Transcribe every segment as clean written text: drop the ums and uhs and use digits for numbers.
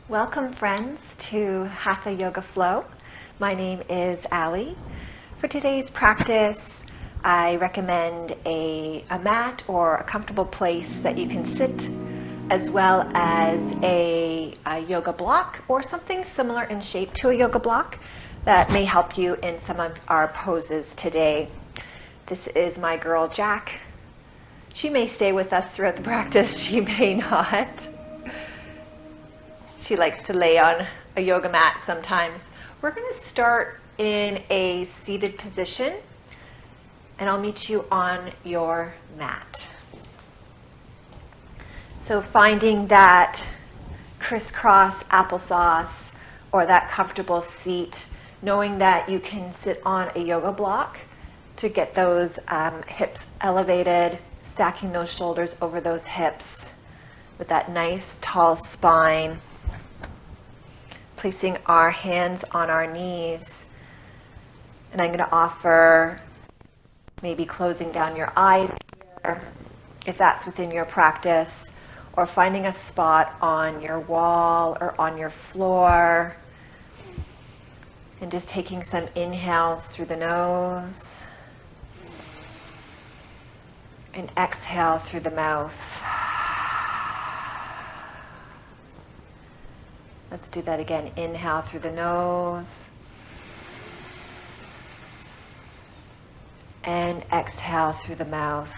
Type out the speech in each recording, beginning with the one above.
Welcome friends to Hatha Yoga Flow. My name is Allie. For today's practice, I recommend a mat or a comfortable place that you can sit, as well as a yoga block or something similar in shape to a yoga block that may help you in some of our poses today. This is my girl Jack. She may stay with us throughout the practice, she may not. She likes to lay on a yoga mat sometimes. We're going to start in a seated position, and I'll meet you on your mat. So finding that crisscross applesauce or that comfortable seat, knowing that you can sit on a yoga block to get those hips elevated, stacking those shoulders over those hips with that nice tall spine. Placing our hands on our knees, and I'm going to offer maybe closing down your eyes here, if that's within your practice, or finding a spot on your wall or on your floor, and just taking some inhales through the nose and exhale through the mouth. Let's do that again. Inhale through the nose. And exhale through the mouth.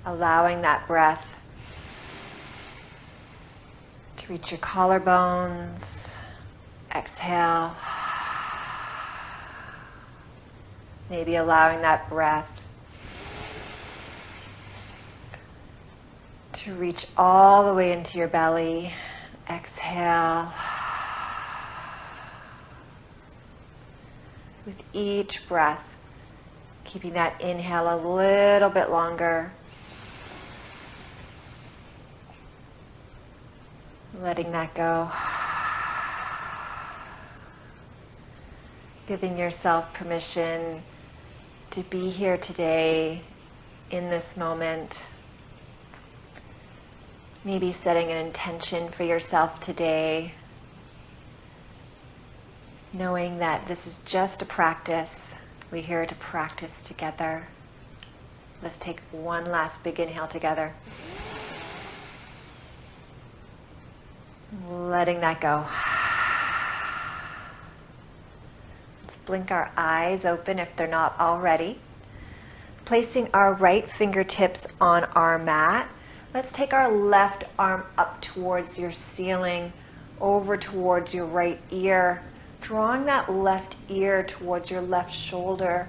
Allowing that breath to reach your collarbones. Exhale. Maybe allowing that breath to reach all the way into your belly. Exhale. With each breath, keeping that inhale a little bit longer. Letting that go. Giving yourself permission to be here today in this moment. Maybe setting an intention for yourself today, knowing that this is just a practice. We're here to practice together. Let's take one last big inhale together. Letting that go. Let's blink our eyes open if they're not already. Placing our right fingertips on our mat. Let's take our left arm up towards your ceiling, over towards your right ear, drawing that left ear towards your left shoulder,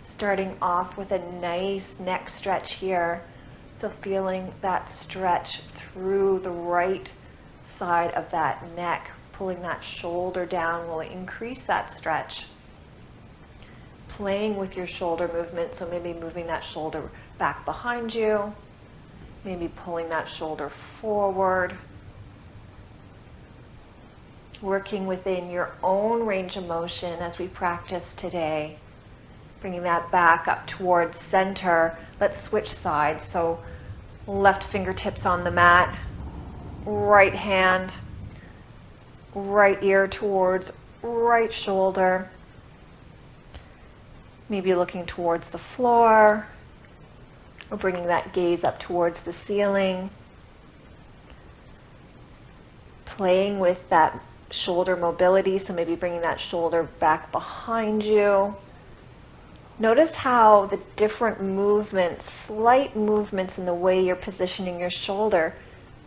starting off with a nice neck stretch here. So feeling that stretch through the right side of that neck, pulling that shoulder down will increase that stretch. Playing with your shoulder movement, so maybe moving that shoulder back behind you. Maybe pulling that shoulder forward. Working within your own range of motion as we practice today. Bringing that back up towards center. Let's switch sides. So left fingertips on the mat. Right hand. Right ear towards right shoulder. Maybe looking towards the floor. Or bringing that gaze up towards the ceiling. Playing with that shoulder mobility, so maybe bringing that shoulder back behind you. Notice how the different movements, slight movements in the way you're positioning your shoulder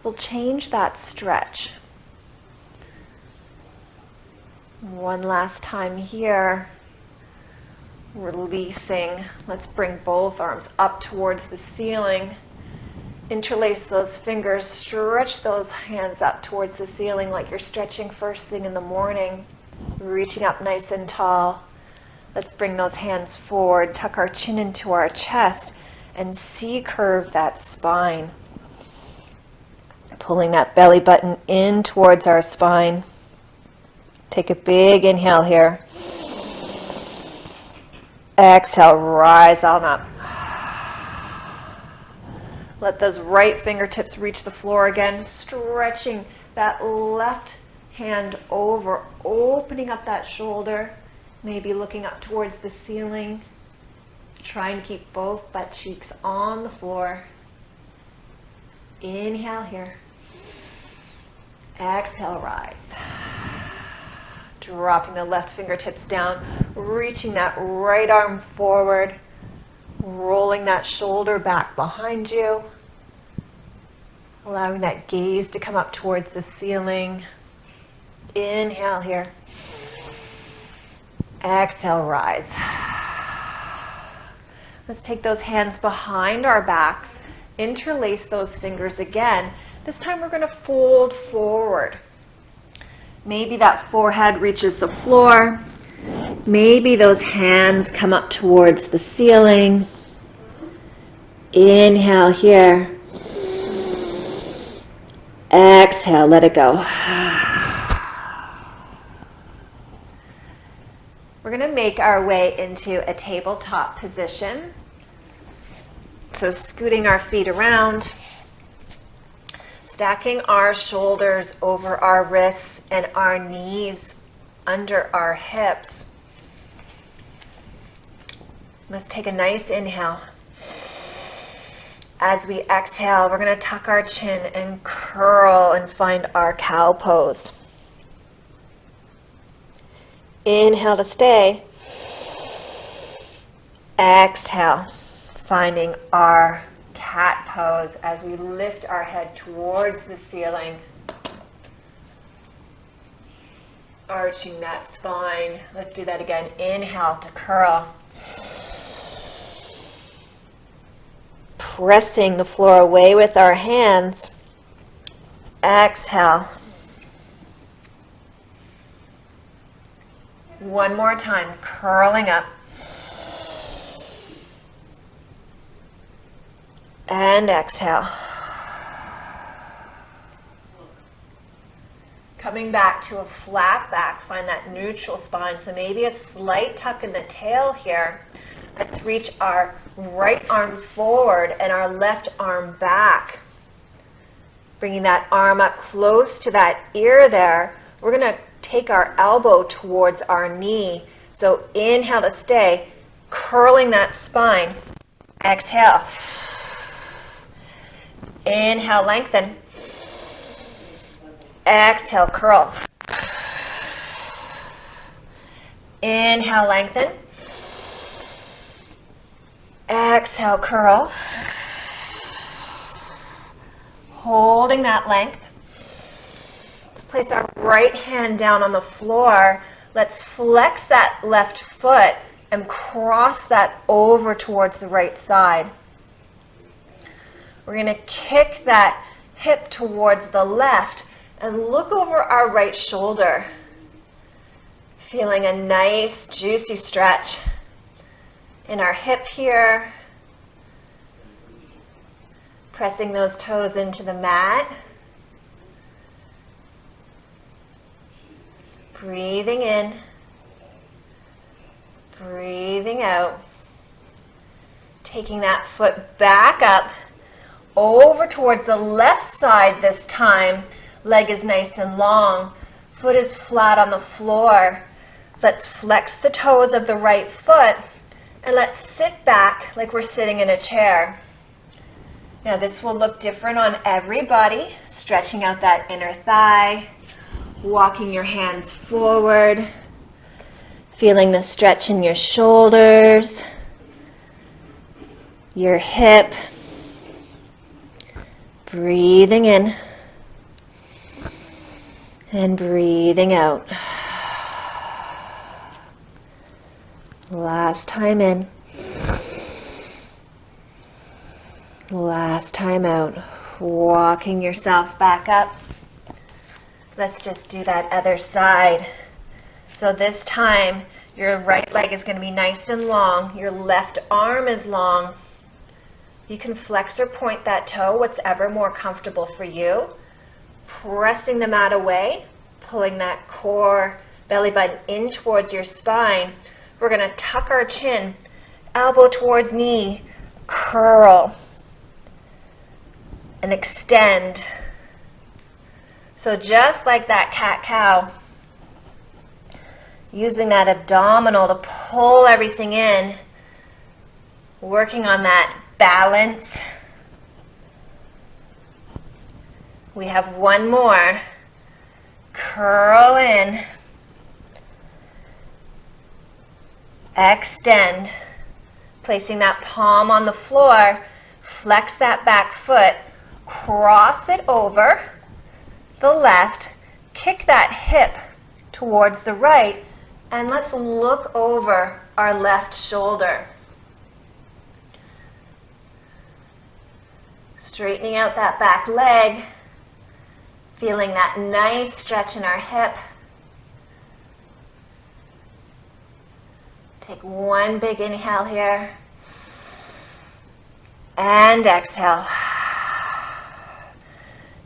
will change that stretch. One last time here. Releasing. Let's bring both arms up towards the ceiling. Interlace those fingers, stretch those hands up towards the ceiling like you're stretching first thing in the morning. Reaching up nice and tall. Let's bring those hands forward, tuck our chin into our chest, and C-curve that spine. Pulling that belly button in towards our spine. Take a big inhale here. Exhale, rise on up. Let those right fingertips reach the floor again, stretching that left hand over, opening up that shoulder, maybe looking up towards the ceiling. Trying to keep both butt cheeks on the floor. Inhale here. Exhale, rise. Dropping the left fingertips down, reaching that right arm forward, rolling that shoulder back behind you, allowing that gaze to come up towards the ceiling. Inhale here. Exhale, rise. Let's take those hands behind our backs, interlace those fingers again. This time we're going to fold forward. Maybe that forehead reaches the floor. Maybe those hands come up towards the ceiling. Inhale here. Exhale, let it go. We're going to make our way into a tabletop position. So scooting our feet around, stacking our shoulders over our wrists and our knees under our hips. Let's take a nice inhale. As we exhale, we're going to tuck our chin and curl and find our cow pose. Inhale to stay. Exhale, finding our cat pose as we lift our head towards the ceiling. Arching that spine. Let's do that again. Inhale to curl. Pressing the floor away with our hands. Exhale. One more time, curling up. And exhale. Coming back to a flat back, find that neutral spine. So maybe a slight tuck in the tail here. Let's reach our right arm forward and our left arm back. Bringing that arm up close to that ear there. We're going to take our elbow towards our knee. So inhale to stay, curling that spine. Exhale. Inhale, lengthen. Exhale, curl. Inhale, lengthen. Exhale, curl. Holding that length. Let's place our right hand down on the floor. Let's flex that left foot and cross that over towards the right side. We're going to kick that hip towards the left and look over our right shoulder. Feeling a nice, juicy stretch in our hip here. Pressing those toes into the mat. Breathing in. Breathing out. Taking that foot back up. Over towards the left side this time. Leg is nice and long. Foot is flat on the floor. Let's flex the toes of the right foot and let's sit back like we're sitting in a chair. Now this will look different on everybody. Stretching out that inner thigh. Walking your hands forward. Feeling the stretch in your shoulders. Your hip. Breathing in and breathing out. Last time in. Last time out. Walking yourself back up. Let's just do that other side. So this time, your right leg is going to be nice and long. Your left arm is long. You can flex or point that toe, whatever more comfortable for you. Pressing the mat away, pulling that core, belly button in towards your spine. We're going to tuck our chin, elbow towards knee, curl. and extend. So just like that cat-cow, using that abdominal to pull everything in, working on that balance. We have one more. Curl in. Extend. Placing that palm on the floor, flex that back foot, cross it over the left, kick that hip towards the right, and let's look over our left shoulder. Straightening out that back leg, feeling that nice stretch in our hip. Take one big inhale here, and exhale.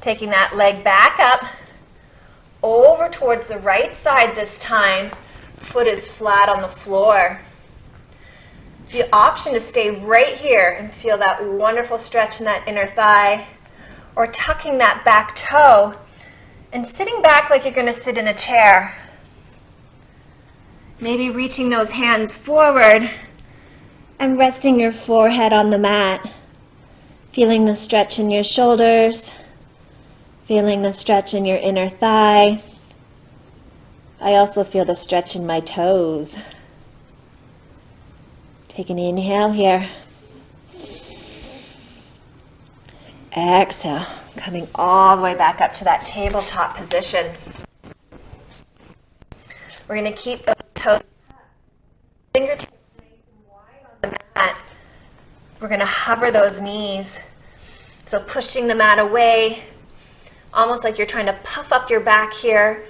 Taking that leg back up, over towards the right side this time. Foot is flat on the floor. The option to stay right here and feel that wonderful stretch in that inner thigh, or tucking that back toe and sitting back like you're going to sit in a chair. Maybe reaching those hands forward and resting your forehead on the mat. Feeling the stretch in your shoulders, feeling the stretch in your inner thigh. I also feel the stretch in my toes. Take an inhale here. Exhale, coming all the way back up to that tabletop position. We're going to keep those toes, fingertips nice and wide on the mat. We're going to hover those knees. So pushing the mat away, almost like you're trying to puff up your back here,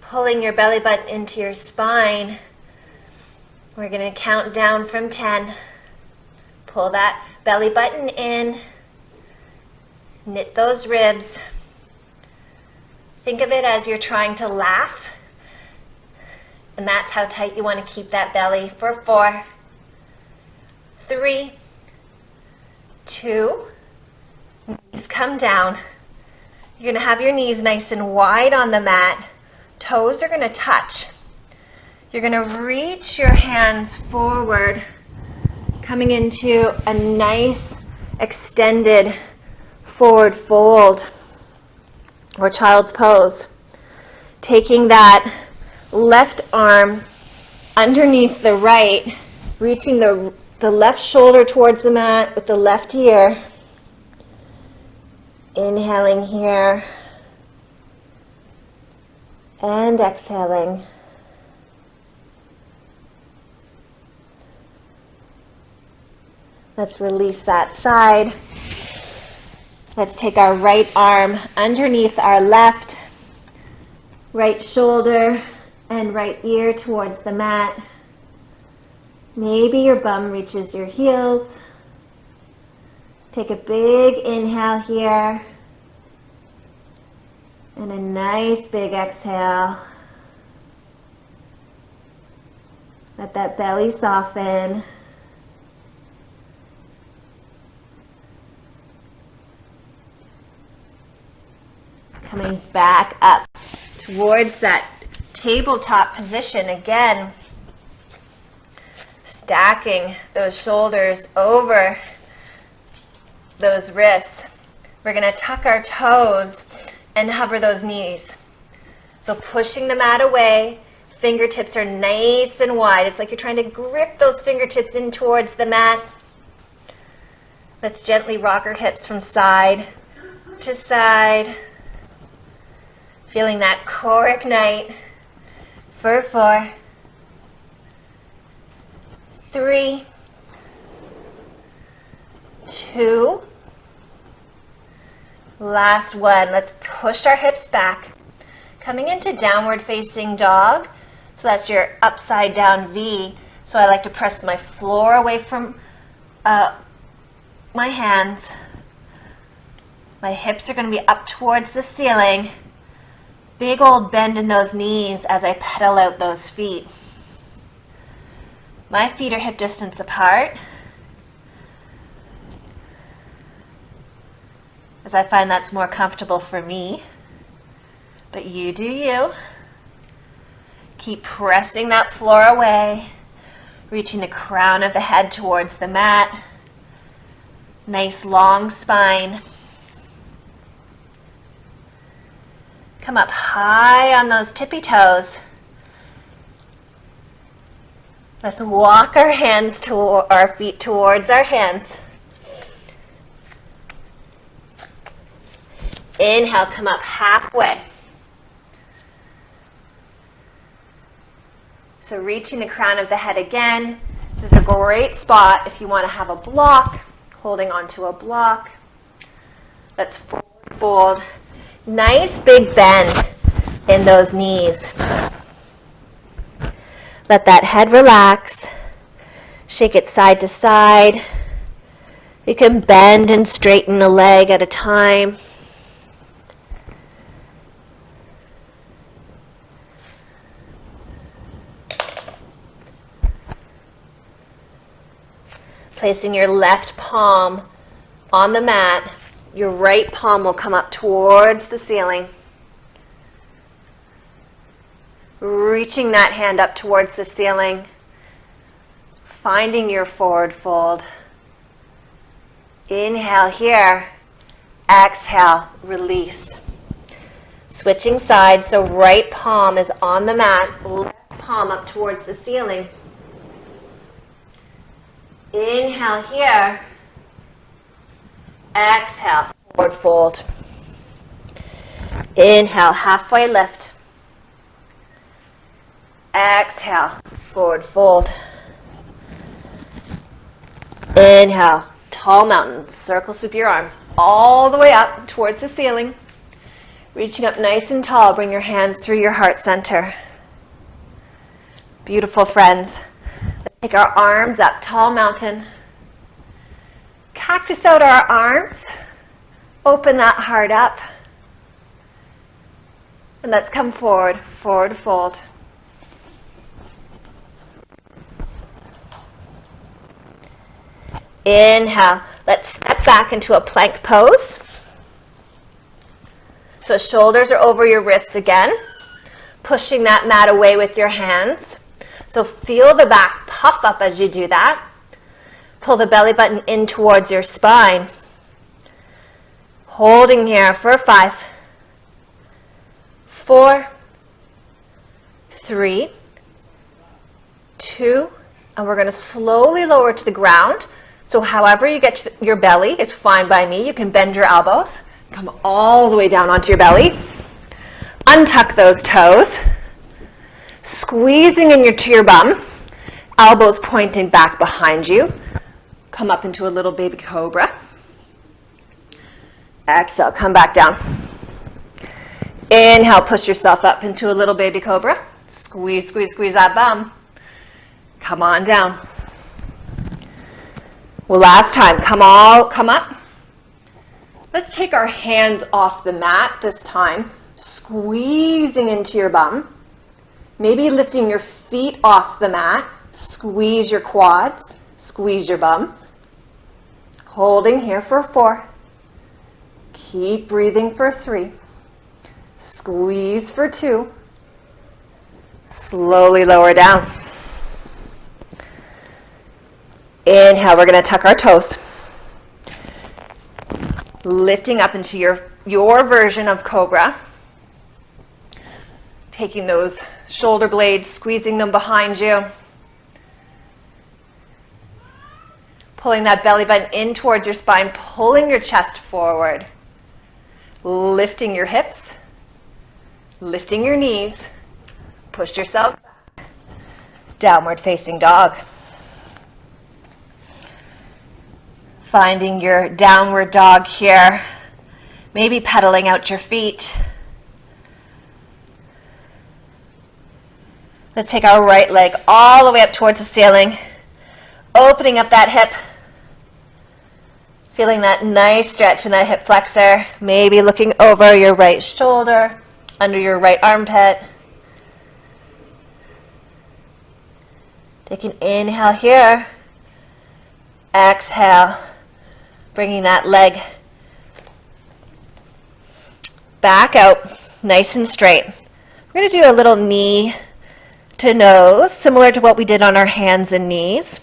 pulling your belly button into your spine. We're going to count down from 10. Pull that belly button in. Knit those ribs. Think of it as you're trying to laugh. And that's how tight you want to keep that belly for 4, 3, 2. Knees come down. You're going to have your knees nice and wide on the mat. Toes are going to touch. You're going to reach your hands forward, coming into a nice extended forward fold or child's pose. Taking that left arm underneath the right, reaching the left shoulder towards the mat with the left ear. Inhaling here and exhaling. Let's release that side. Let's take our right arm underneath our left, right shoulder and right ear towards the mat. Maybe your bum reaches your heels. Take a big inhale here and a nice big exhale. Let that belly soften. Coming back up towards that tabletop position again. Stacking those shoulders over those wrists. We're going to tuck our toes and hover those knees. So pushing the mat away, fingertips are nice and wide. It's like you're trying to grip those fingertips in towards the mat. Let's gently rock our hips from side to side. Feeling that core ignite for 4, 3, 2, last one. Let's push our hips back. Coming into downward facing dog. So that's your upside down V. So I like to press my floor away from my hands. My hips are going to be up towards the ceiling. Big old bend in those knees as I pedal out those feet. My feet are hip distance apart. as I find that's more comfortable for me. But you do you. Keep pressing that floor away, reaching the crown of the head towards the mat. Nice long spine. Come up high on those tippy toes. Let's walk our hands to our feet towards our hands. Inhale, come up halfway. So reaching the crown of the head again. This is a great spot if you want to have a block, holding onto a block. Let's fold. Nice big bend in those knees. Let that head relax. Shake it side to side. You can bend and straighten a leg at a time. Placing your left palm on the mat, your right palm will come up towards the ceiling. Reaching that hand up towards the ceiling, finding your forward fold. Inhale here, exhale, release. Switching sides, so right palm is on the mat, left palm up towards the ceiling. Inhale here, exhale, forward fold. Inhale, halfway lift. Exhale, forward fold. Inhale, tall mountain. Circle sweep your arms all the way up towards the ceiling. Reaching up nice and tall, bring your hands through your heart center. Beautiful, friends. Let's take our arms up, tall mountain. Cactus out our arms. Open that heart up. And let's come forward, forward fold. Inhale. Let's step back into a plank pose. So shoulders are over your wrists again. Pushing that mat away with your hands. So feel the back puff up as you do that. Pull the belly button in towards your spine. Holding here for 5, 4, 3, 2, and we're going to slowly lower to the ground. So however you get to your belly is fine by me. You can bend your elbows, come all the way down onto your belly. Untuck those toes, squeezing into your bum, elbows pointing back behind you. Come up into a little baby cobra. Exhale, come back down. Inhale, push yourself up into a little baby cobra. Squeeze, squeeze, squeeze that bum. Come on down. Well, last time, come up. Let's take our hands off the mat this time, squeezing into your bum. Maybe lifting your feet off the mat. Squeeze your quads, squeeze your bum. Holding here for 4. Keep breathing for 3. Squeeze for 2. Slowly lower down. Inhale, we're going to tuck our toes. Lifting up into your version of cobra. Taking those shoulder blades, squeezing them behind you. Pulling that belly button in towards your spine, pulling your chest forward. Lifting your hips, lifting your knees. Push yourself back. Downward facing dog. Finding your downward dog here. Maybe pedaling out your feet. Let's take our right leg all the way up towards the ceiling. Opening up that hip. Feeling that nice stretch in that hip flexor. Maybe looking over your right shoulder, under your right armpit. Take an inhale here. Exhale. Bringing that leg back out, nice and straight. We're going to do a little knee to nose, similar to what we did on our hands and knees.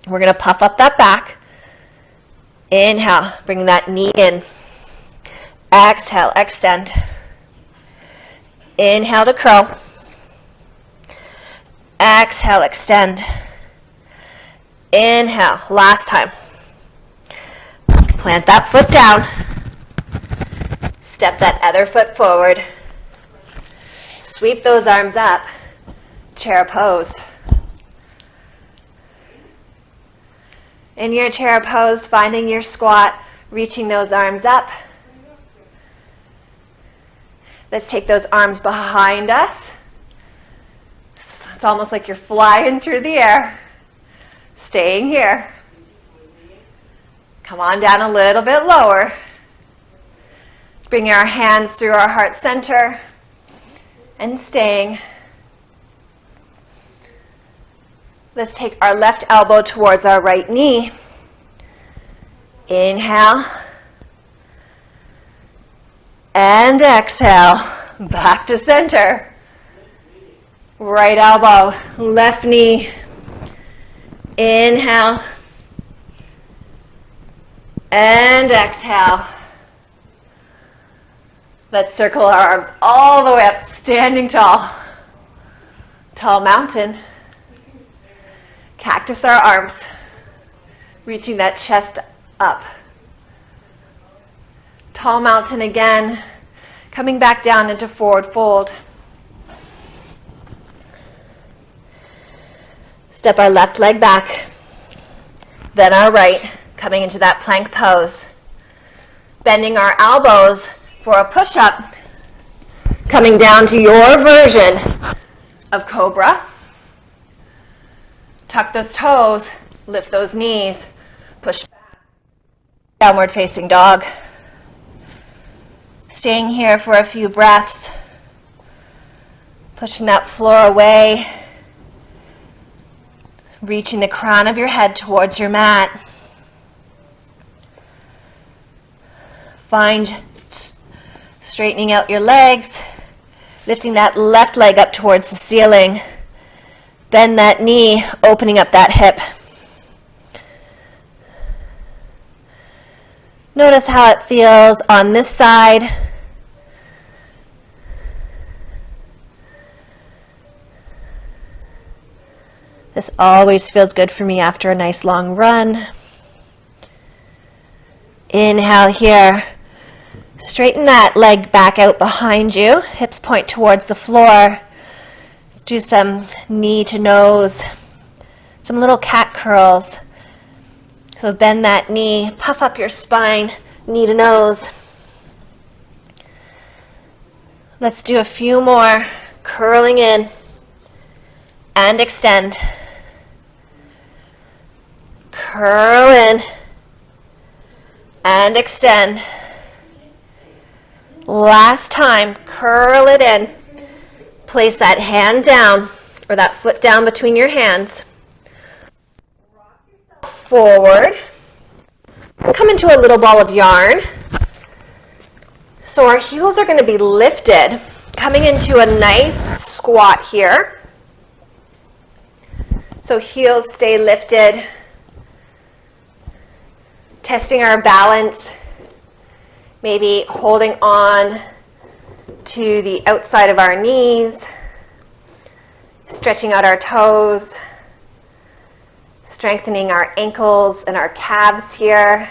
We're going to puff up that back. Inhale, bring that knee in. Exhale, extend. Inhale to curl. Exhale, extend. Inhale, last time. Plant that foot down. Step that other foot forward. Sweep those arms up. Chair pose. In your chair pose, finding your squat, reaching those arms up. Let's take those arms behind us. It's almost like you're flying through the air. Staying here. Come on down a little bit lower. Bring our hands through our heart center and staying. Let's take our left elbow towards our right knee. Inhale. And exhale. Back to center. Right elbow, left knee. Inhale. And exhale. Let's circle our arms all the way up, standing tall. Tall mountain. Cactus our arms, reaching that chest up. Tall mountain again, coming back down into forward fold. Step our left leg back, then our right, coming into that plank pose. Bending our elbows for a push-up, coming down to your version of cobra. Tuck those toes, lift those knees, push back. Downward facing dog. Staying here for a few breaths. Pushing that floor away. Reaching the crown of your head towards your mat. Find straightening out your legs. Lifting that left leg up towards the ceiling. Bend that knee, opening up that hip. Notice how it feels on this side. This always feels good for me after a nice long run. Inhale here. Straighten that leg back out behind you. Hips point towards the floor. Do some knee to nose, some little cat curls. So bend that knee, puff up your spine, knee to nose. Let's do a few more, curling in and extend. Curl in and extend. Last time, curl it in. Place that hand down, or that foot down between your hands. Forward. Come into a little ball of yarn. So our heels are going to be lifted, coming into a nice squat here. So heels stay lifted. Testing our balance. Maybe holding on to the outside of our knees, stretching out our toes, strengthening our ankles and our calves here.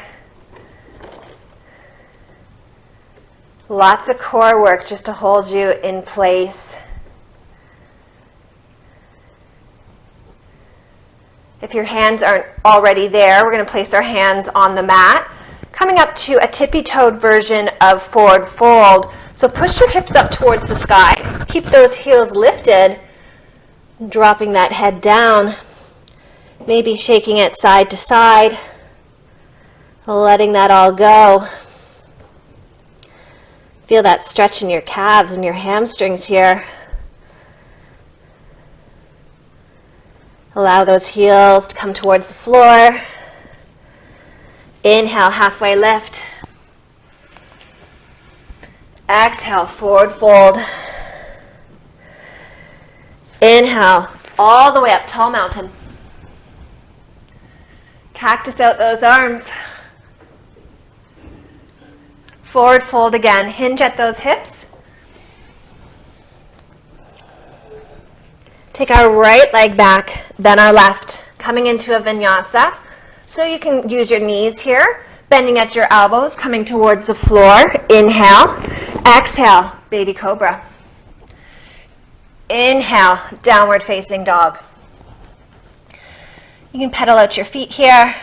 Lots of core work just to hold you in place. If your hands aren't already there, we're going to place our hands on the mat, coming up to a tippy-toed version of forward fold. So push your hips up towards the sky. Keep those heels lifted. Dropping that head down. Maybe shaking it side to side. Letting that all go. Feel that stretch in your calves and your hamstrings here. Allow those heels to come towards the floor. Inhale, halfway lift. Exhale, forward fold. Inhale, all the way up, tall mountain. Cactus out those arms. Forward fold again. Hinge at those hips. Take our right leg back, then our left. Coming into a vinyasa. So you can use your knees here, bending at your elbows, coming towards the floor. Inhale. Exhale, baby cobra. Inhale, downward facing dog. You can pedal out your feet here.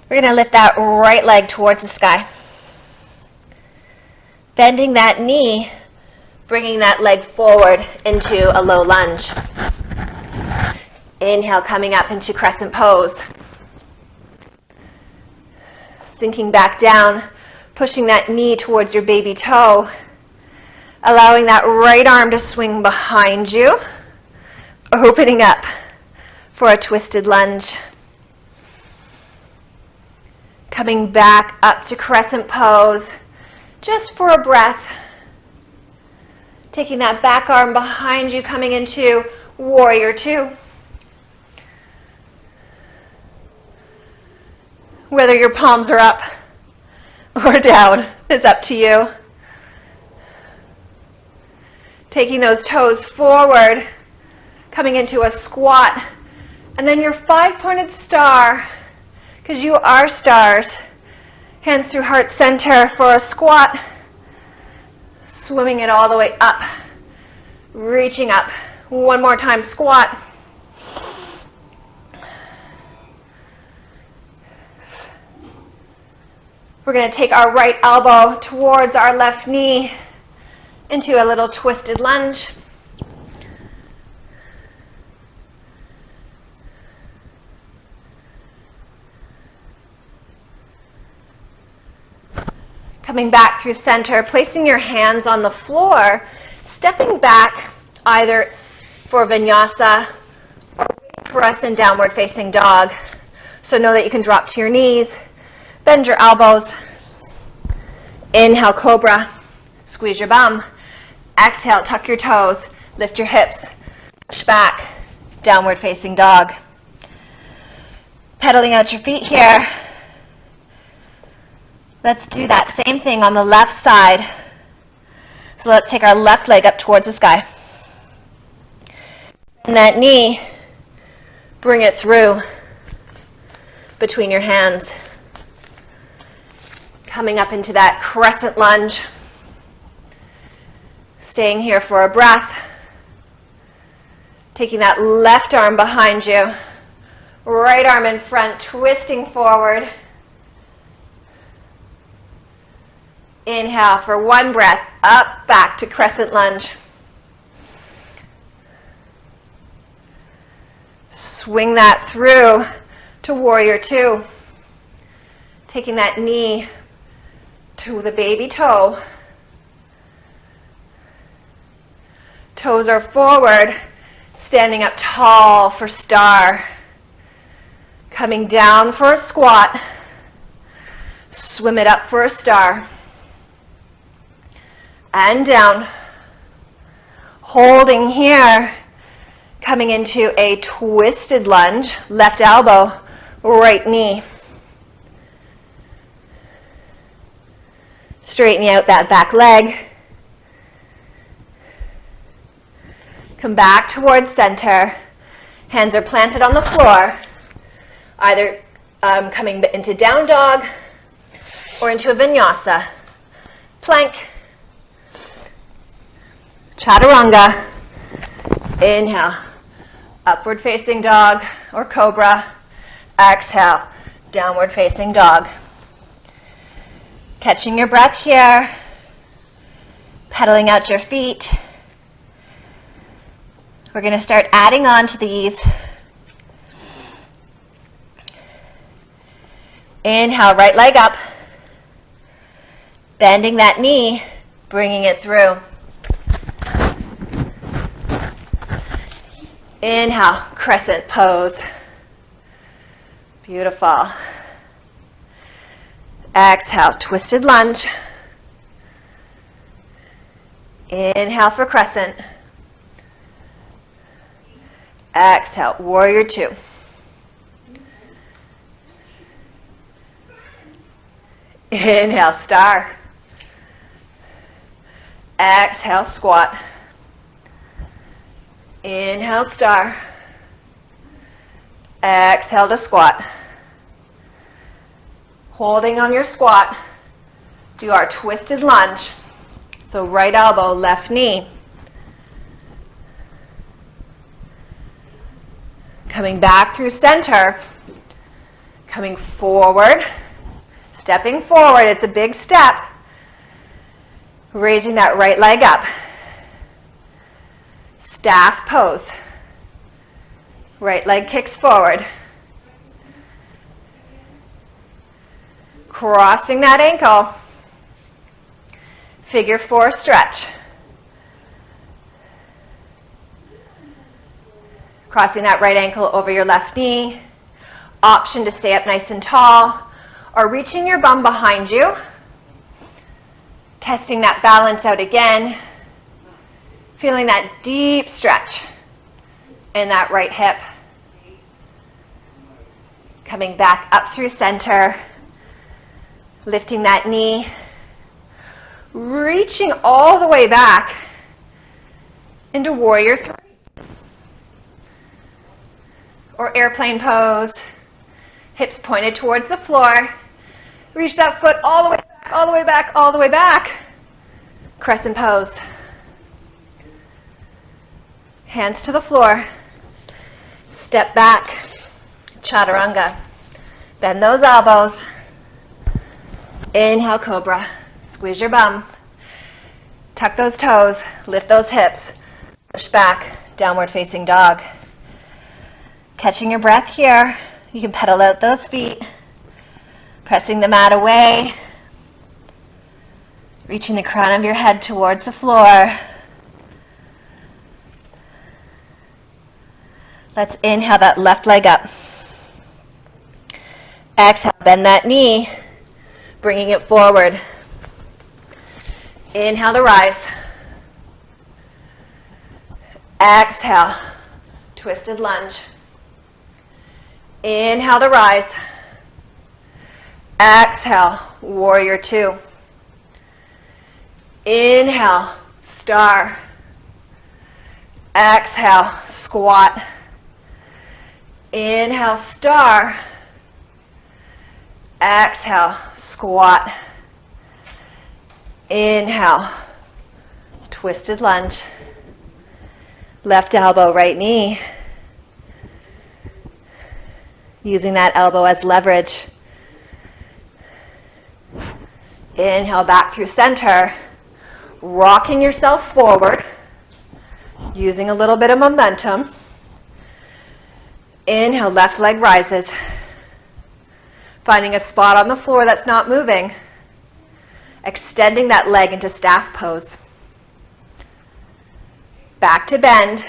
We're going to lift that right leg towards the sky. Bending that knee, bringing that leg forward into a low lunge. Inhale, coming up into crescent pose. Sinking back down, pushing that knee towards your baby toe. Allowing that right arm to swing behind you. Opening up for a twisted lunge. Coming back up to crescent pose, just for a breath. Taking that back arm behind you, coming into warrior two. Whether your palms are up or down is up to you. Taking those toes forward, coming into a squat, and then your five-pointed star, because you are stars. Hands through heart center for a squat. Swimming it all the way up. Reaching up. One more time, squat. We're going to take our right elbow towards our left knee into a little twisted lunge. Coming back through center, placing your hands on the floor, stepping back either for vinyasa or for us in downward facing dog. So know that you can drop to your knees, bend your elbows. Inhale, cobra, squeeze your bum. Exhale, tuck your toes, lift your hips, push back, downward facing dog. Pedaling out your feet here. Let's do that same thing on the left side. So let's take our left leg up towards the sky. And that knee, bring it through between your hands. Coming up into that crescent lunge. Staying here for a breath. Taking that left arm behind you. Right arm in front, twisting forward. Inhale for one breath, up, back to crescent lunge. Swing that through to warrior two. Taking that knee to the baby toe. Toes are forward, standing up tall for star. Coming down for a squat. Swim it up for a star. And down. Holding here. Coming into a twisted lunge. Left elbow, right knee. Straightening out that back leg. Come back towards center. Hands are planted on the floor. Either coming into down dog or into a vinyasa. Plank. Chaturanga. Inhale. Upward facing dog or cobra. Exhale. Downward facing dog. Catching your breath here. Pedaling out your feet. We're going to start adding on to these. Inhale, right leg up. Bending that knee, bringing it through. Inhale, crescent pose. Beautiful. Exhale, twisted lunge. Inhale for crescent. Exhale, warrior two. Inhale, star. Exhale, squat. Inhale, star. Exhale to squat. Holding on your squat, do our twisted lunge. So right elbow, left knee. Coming back through center. Coming forward. Stepping forward, it's a big step. Raising that right leg up. Staff pose. Right leg kicks forward. Crossing that ankle. Figure four stretch. Crossing that right ankle over your left knee. Option to stay up nice and tall, or reaching your bum behind you. Testing that balance out again. Feeling that deep stretch in that right hip. Coming back up through center. Lifting that knee. Reaching all the way back into warrior three. Or airplane pose. Hips pointed towards the floor. Reach that foot all the way back, all the way back, all the way back. Crescent pose. Hands to the floor. Step back. Chaturanga. Bend those elbows. Inhale, cobra. Squeeze your bum. Tuck those toes. Lift those hips. Push back. Downward facing dog. Catching your breath here. You can pedal out those feet. Pressing the mat away. Reaching the crown of your head towards the floor. Let's inhale that left leg up. Exhale, bend that knee, bringing it forward. Inhale to rise. Exhale, twisted lunge. Inhale to rise. Exhale, warrior two. Inhale, star. Exhale, squat. Inhale, star. Exhale, squat. Inhale, twisted lunge. Left elbow, right knee. Using that elbow as leverage. Inhale back through center. Rocking yourself forward. Using a little bit of momentum. Inhale, left leg rises. Finding a spot on the floor that's not moving. Extending that leg into staff pose. Back to bend.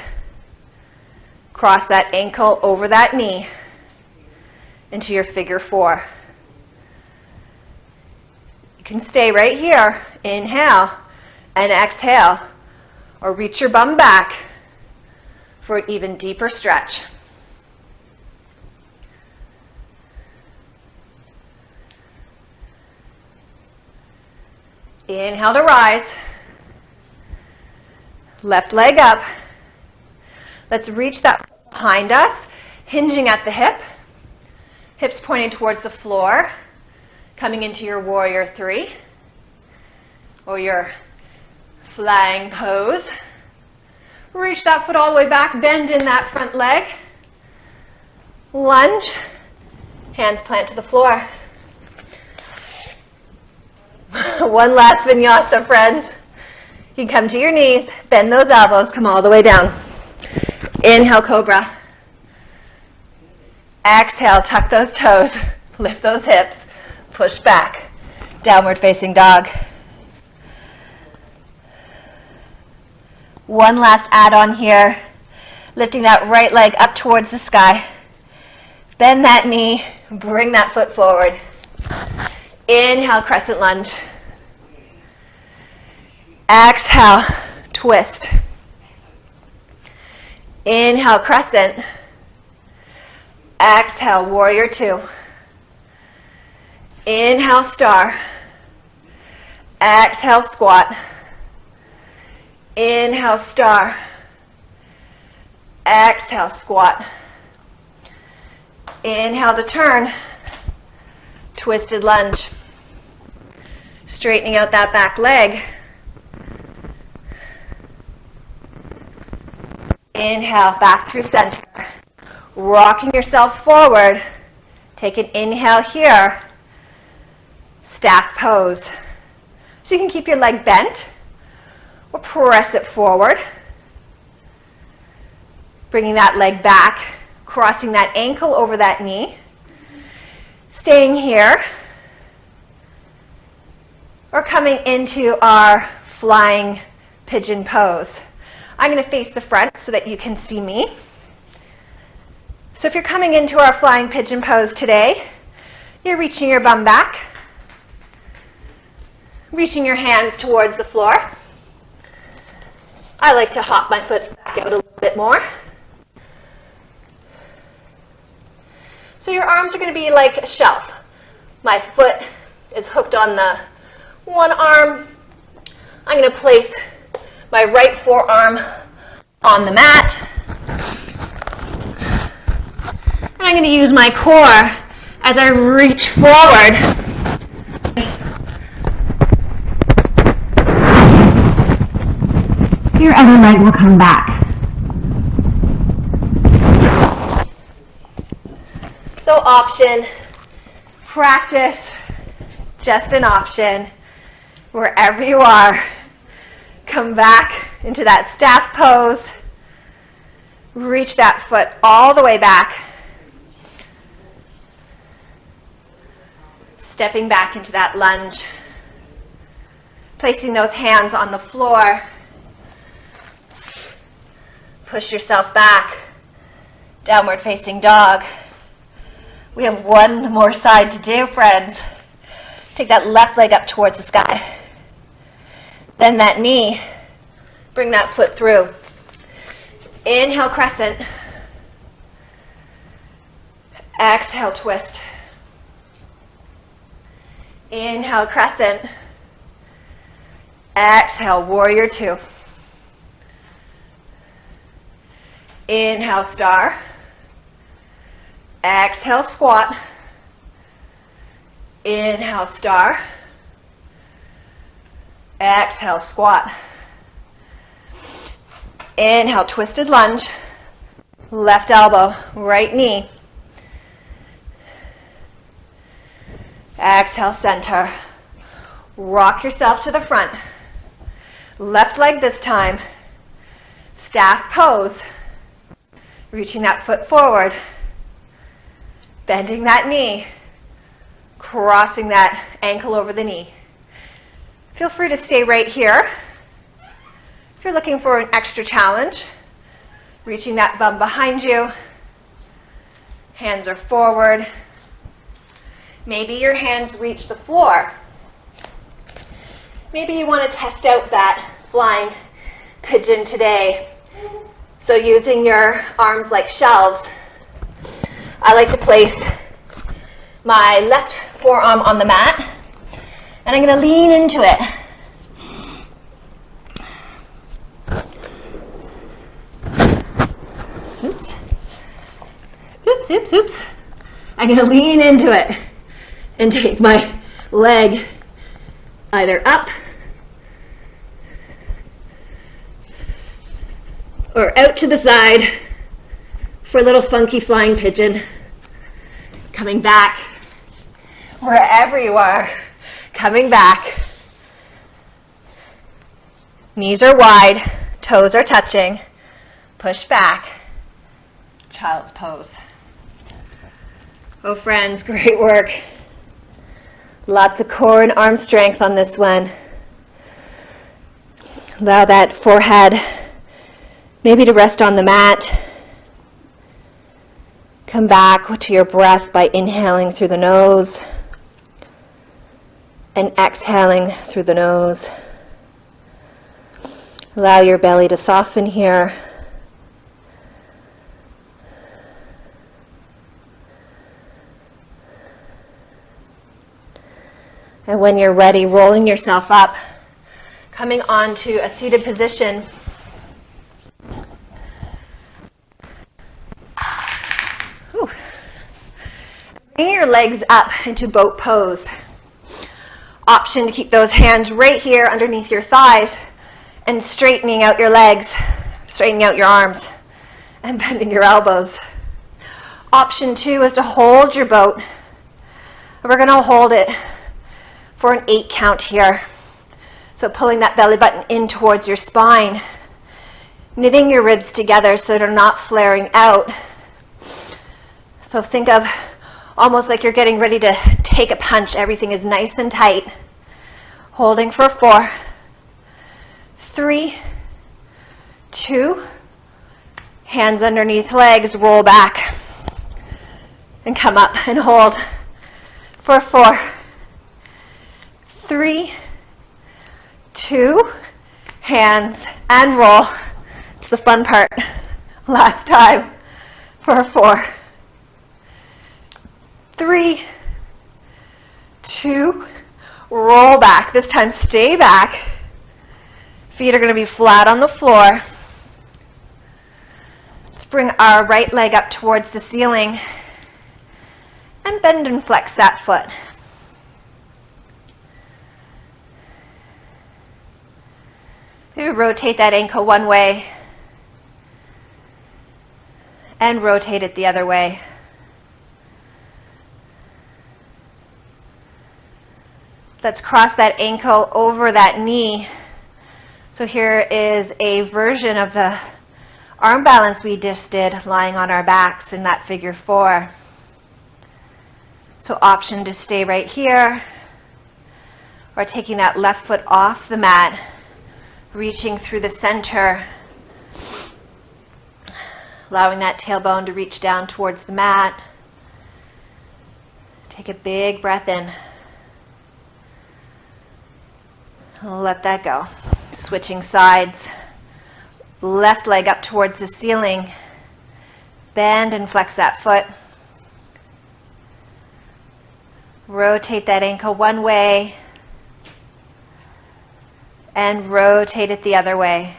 Cross that ankle over that knee into your figure four. You can stay right here. Inhale and exhale, or reach your bum back for an even deeper stretch. Inhale to rise. Left leg up. Let's reach that behind us, hinging at the hip. Hips pointing towards the floor. Coming into your warrior three. Or your flying pose. Reach that foot all the way back. Bend in that front leg. Lunge. Hands plant to the floor. One last vinyasa, friends. You come to your knees, bend those elbows, come all the way down. Inhale, cobra. Exhale, tuck those toes, lift those hips, push back. Downward facing dog. One last add-on here. Lifting that right leg up towards the sky. Bend that knee, bring that foot forward. Inhale, crescent lunge. Exhale, twist. Inhale, crescent. Exhale, warrior two. Inhale, star. Exhale, squat. Inhale, star. Exhale, squat. Inhale to turn. Twisted lunge. Straightening out that back leg. Inhale, back through center. Rocking yourself forward. Take an inhale here. Staff pose. So you can keep your leg bent or press it forward. Bringing that leg back, crossing that ankle over that knee. Staying here. Or coming into our flying pigeon pose. I'm going to face the front so that you can see me. So if you're coming into our flying pigeon pose today, you're reaching your bum back, reaching your hands towards the floor. I like to hop my foot back out a little bit more. So your arms are going to be like a shelf. My foot is hooked on the one arm. I'm going to place my right forearm on the mat. And I'm going to use my core as I reach forward. Your other leg will come back. So option, practice, just an option. Wherever you are, come back into that staff pose. Reach that foot all the way back. Stepping back into that lunge. Placing those hands on the floor. Push yourself back. Downward facing dog. We have one more side to do, friends. Take that left leg up towards the sky. Bend that knee. Bring that foot through. Inhale, crescent. Exhale, twist. Inhale, crescent. Exhale, warrior two. Inhale, star. Exhale, squat. Inhale, star. Exhale, squat. Inhale, twisted lunge. Left elbow, right knee. Exhale, center. Rock yourself to the front. Left leg this time. Staff pose. Reaching that foot forward. Bending that knee. Crossing that ankle over the knee. Feel free to stay right here. If you're looking for an extra challenge, reaching that bum behind you. Hands are forward. Maybe your hands reach the floor. Maybe you want to test out that flying pigeon today. So using your arms like shelves, I like to place my left forearm on the mat, and I'm going to lean into it. Oops. Oops, oops, oops. I'm going to lean into it and take my leg either up or out to the side for a little funky flying pigeon. Coming back, wherever you are, coming back. Knees are wide, toes are touching. Push back, child's pose. Oh friends, great work. Lots of core and arm strength on this one. Allow that forehead maybe to rest on the mat. Come back to your breath by inhaling through the nose and exhaling through the nose. Allow your belly to soften here. And when you're ready, rolling yourself up, coming onto a seated position. Whew. Bringing your legs up into boat pose. Option to keep those hands right here underneath your thighs and straightening out your legs, straightening out your arms, and bending your elbows. Option 2 is to hold your boat. We're going to hold it for an 8 count here. So pulling that belly button in towards your spine, knitting your ribs together so they're not flaring out. So think of almost like you're getting ready to take a punch. Everything is nice and tight. Holding for 4, 3, 2, hands underneath legs, roll back and come up and hold for 4, 3, 2, hands and roll. It's the fun part. Last time for 4, 3, 2, roll back. This time stay back. Feet are going to be flat on the floor. Let's bring our right leg up towards the ceiling and bend and flex that foot. Maybe rotate that ankle one way and rotate it the other way. Let's cross that ankle over that knee. So here is a version of the arm balance we just did, lying on our backs in that figure 4. So option to stay right here, or taking that left foot off the mat, reaching through the center, allowing that tailbone to reach down towards the mat. Take a big breath in. Let that go. Switching sides. Left leg up towards the ceiling. Bend and flex that foot. Rotate that ankle one way and rotate it the other way.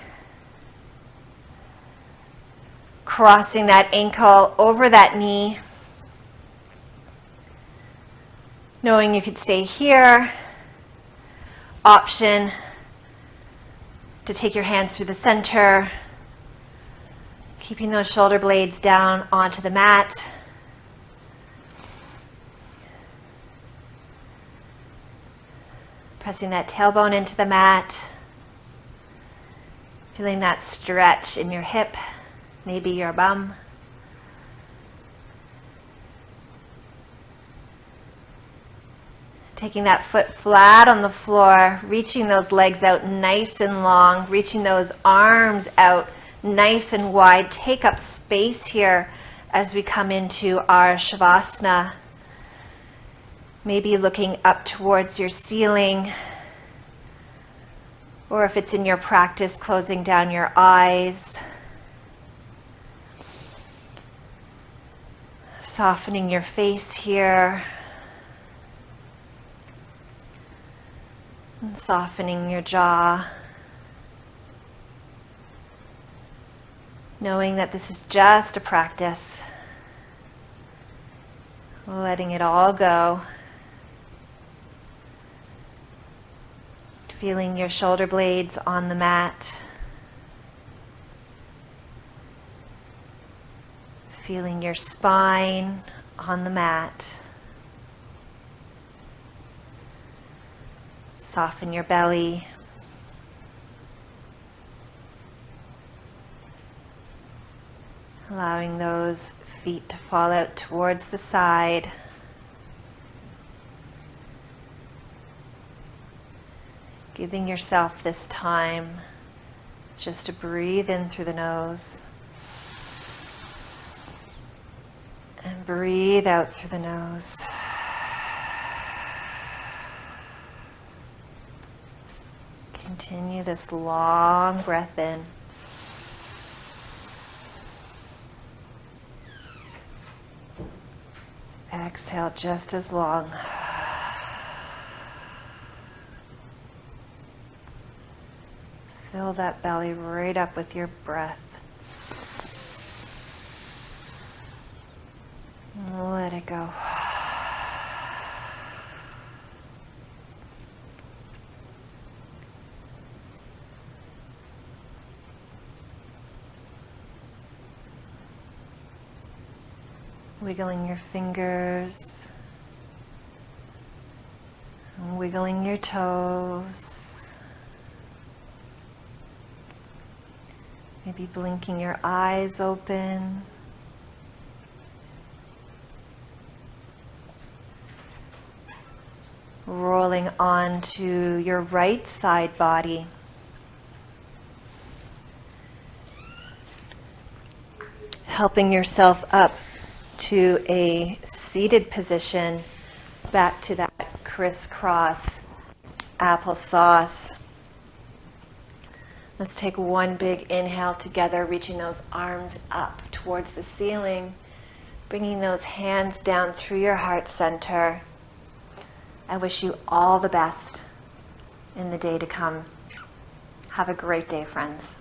Crossing that ankle over that knee. Knowing you could stay here. Option to take your hands through the center, keeping those shoulder blades down onto the mat. Pressing that tailbone into the mat, feeling that stretch in your hip, maybe your bum. Taking that foot flat on the floor, reaching those legs out nice and long, reaching those arms out nice and wide. Take up space here as we come into our Shavasana. Maybe looking up towards your ceiling, or if it's in your practice, closing down your eyes. Softening your face here. And softening your jaw. Knowing that this is just a practice. Letting it all go. Feeling your shoulder blades on the mat. Feeling your spine on the mat. Soften your belly. Allowing those feet to fall out towards the side. Giving yourself this time just to breathe in through the nose and breathe out through the nose. Continue this long breath in. Exhale just as long. Fill that belly right up with your breath. Let it go. Wiggling your fingers, wiggling your toes, maybe blinking your eyes open. Rolling onto your right side body. Helping yourself up to a seated position, back to that crisscross applesauce. Let's take one big inhale together, reaching those arms up towards the ceiling, bringing those hands down through your heart center. I wish you all the best in the day to come. Have a great day, friends.